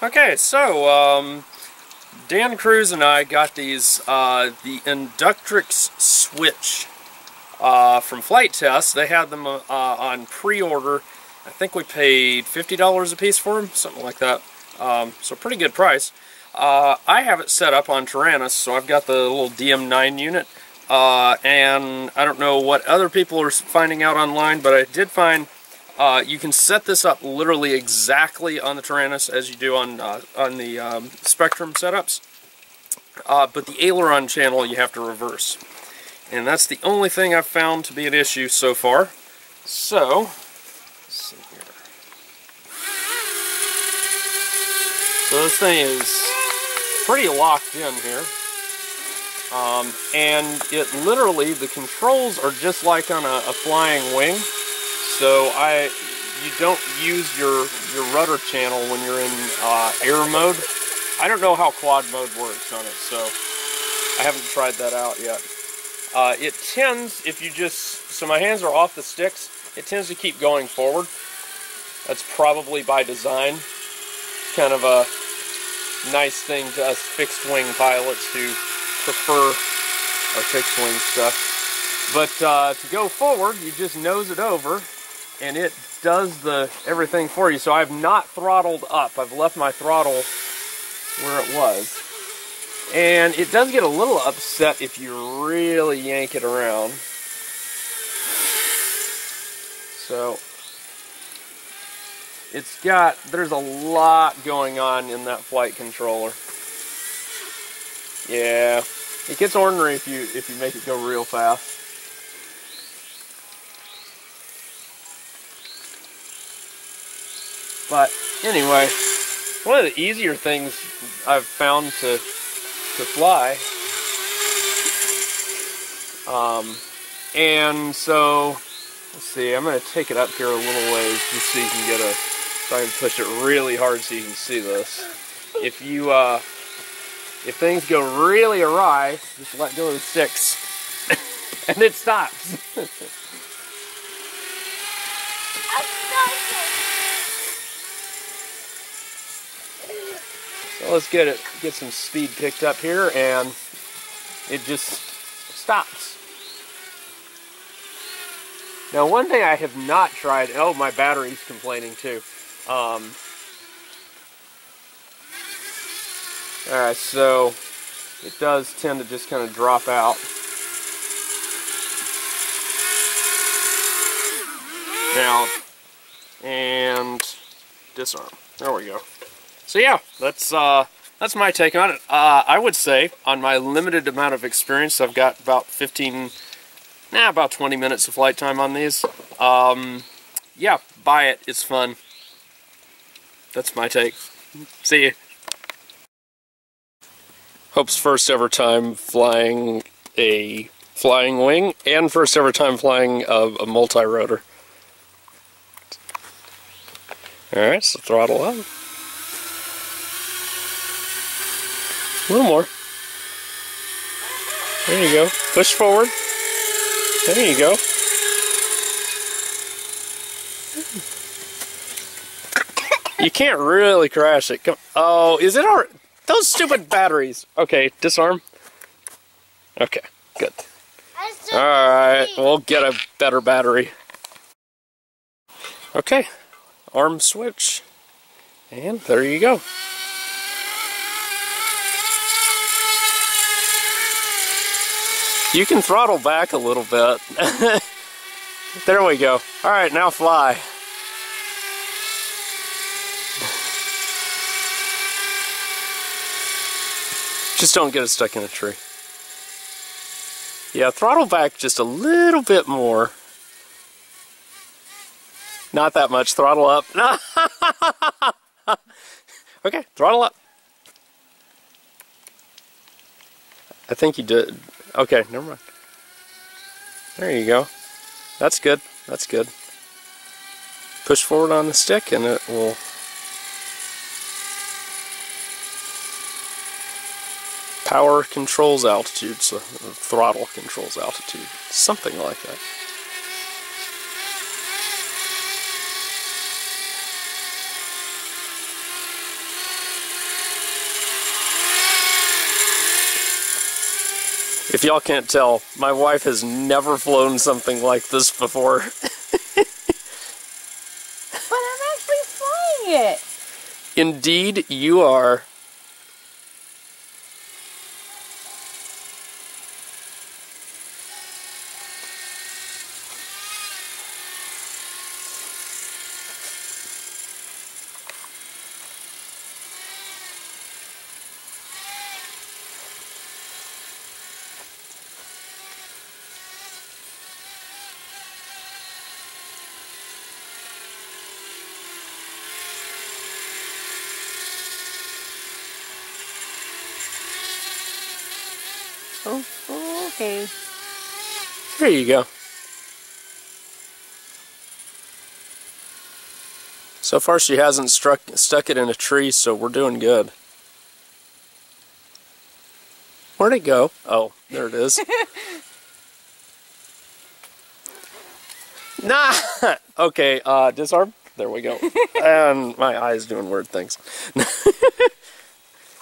Okay, so Dan Cruz and I got these the Inductrix Switch from Flight Test. They had them on pre-order. I think we paid $50 a piece for them, something like that. So pretty good price. I have it set up on Tyrannus, so I've got the little DM9 unit. And I don't know what other people are finding out online, but I did find you can set this up literally exactly on the Tyrannus as you do on the Spectrum setups. But the aileron channel you have to reverse. And that's the only thing I've found to be an issue so far. So, let's see here. So this thing is pretty locked in here. And it literally, the controls are just like on a flying wing. So you don't use your rudder channel when you're in air mode. I don't know how quad mode works on it, so I haven't tried that out yet. It tends, if you just, so my hands are off the sticks, it tends to keep going forward. That's probably by design. It's kind of a nice thing to us fixed wing pilots who prefer our fixed wing stuff. But to go forward, you just nose it over, and it does everything for you. So I've not throttled up. I've left my throttle where it was. And it does get a little upset if you really yank it around. So there's a lot going on in that flight controller. Yeah, it gets ornery if you make it go real fast. But anyway, one of the easier things I've found to fly. And so, let's see, I'm going to take it up here a little ways just so you can get so I can push it really hard so you can see this. If things go really awry, just let go of the sticks and it stops. So let's get some speed picked up here, and it just stops. Now, one thing I have not tried, oh, my battery's complaining too. Alright, so it does tend to just kind of drop out. Now, and disarm. There we go. So yeah, that's my take on it. I would say, on my limited amount of experience, I've got about 20 minutes of flight time on these. Yeah, buy it. It's fun. That's my take. See you. Hope's first ever time flying a flying wing, and first ever time flying a multi-rotor. Alright, so throttle up. A little more. There you go. Push forward. There you go. You can't really crash it. Oh, is it our... Those stupid batteries. Okay, disarm. Okay, good. Alright, we'll get a better battery. Okay, arm switch. And there you go. You can throttle back a little bit. There we go. Alright, now fly. Just don't get it stuck in a tree. Yeah, throttle back just a little bit more. Not that much. Throttle up. Okay, throttle up. I think you did. Okay, never mind. There you go. That's good. That's good. Push forward on the stick and it will... Power controls altitude, so throttle controls altitude. Something like that. If y'all can't tell, my wife has never flown something like this before. But I'm actually flying it. Indeed, you are. Oh, okay. There you go. So far she hasn't stuck it in a tree, so we're doing good. Where'd it go? Oh, there it is. Nah! Okay, disarm. There we go. And my eye's doing weird things.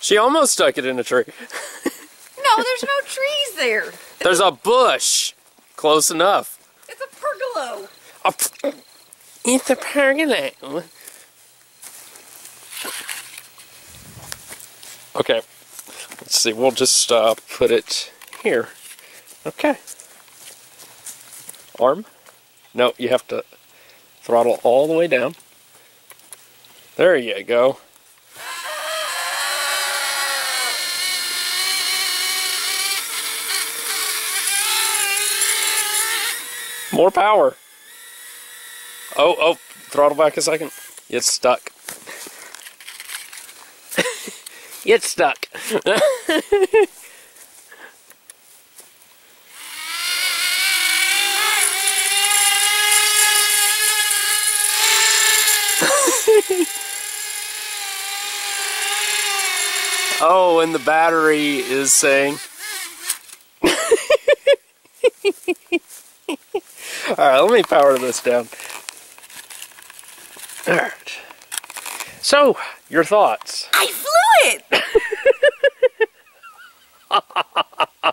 She almost stuck it in a tree. No, there's no trees there. There's a bush. Close enough. It's a pergola. It's a pergola. Okay. Let's see. We'll just put it here. Okay. Arm. No, you have to throttle all the way down. There you go. More power. Oh, throttle back a second. It's stuck. It's stuck. Oh, and the battery is saying... Alright, let me power this down. Alright. So, your thoughts? I flew it!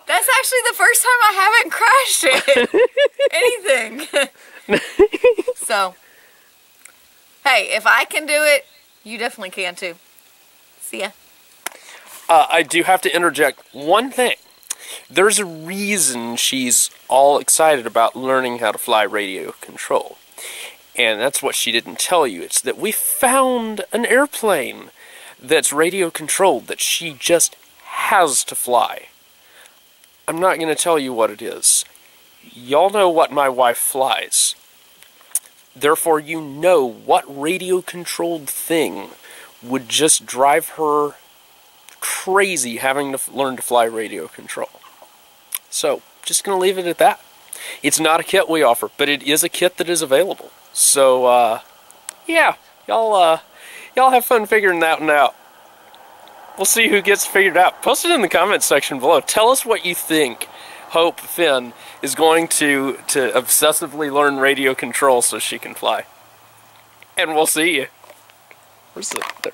That's actually the first time I haven't crashed it. Anything. So, hey, if I can do it, you definitely can too. See ya. I do have to interject one thing. There's a reason she's all excited about learning how to fly radio control. And that's what she didn't tell you. It's that we found an airplane that's radio controlled that she just has to fly. I'm not going to tell you what it is. Y'all know what my wife flies. Therefore, you know what radio controlled thing would just drive her crazy having to learn to fly radio control. So, just going to leave it at that. It's not a kit we offer, but it is a kit that is available. So, yeah, y'all have fun figuring that one out. We'll see who gets figured out. Post it in the comments section below. Tell us what you think Hope Finn is going to obsessively learn radio control so she can fly. And we'll see you. Where's the... There.